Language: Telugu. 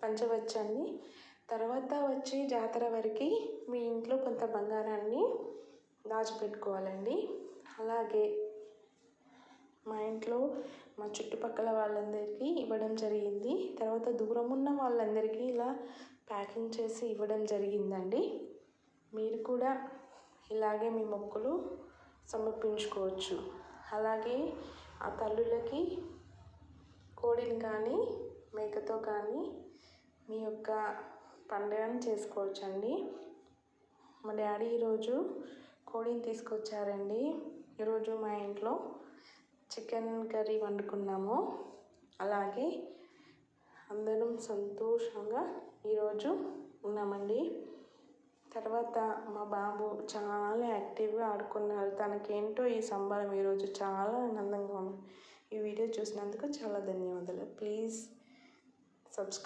పంచవచ్చండి. తర్వాత వచ్చి జాతర వరకు మీ ఇంట్లో కొంత బంగారాన్ని దాచిపెట్టుకోవాలండి. అలాగే మా ఇంట్లో మా చుట్టుపక్కల వాళ్ళందరికీ ఇవ్వడం జరిగింది. తర్వాత దూరం ఉన్న వాళ్ళందరికీ ఇలా ప్యాకింగ్ చేసి ఇవ్వడం జరిగిందండి. మీరు కూడా ఇలాగే మీ మొక్కులు సమర్పించుకోవచ్చు. అలాగే ఆ తల్లులకి కోడిని కానీ మేకతో కానీ మీ యొక్క పండుగను చేసుకోవచ్చండి. మా డాడీ ఈరోజు కోడిని తీసుకొచ్చారండి. ఈరోజు మా ఇంట్లో చికెన్ కర్రీ వండుకున్నాము. అలాగే అందరం సంతోషంగా ఈరోజు ఉన్నామండి. తర్వాత మా బాబు చాలా యాక్టివ్గా ఆడుకున్నారు. తనకేంటో ఈ సంబరం ఈరోజు చాలా ఆనందంగా ఉంది. ఈ వీడియో చూసినందుకు చాలా ధన్యవాదాలు. Please subscribe.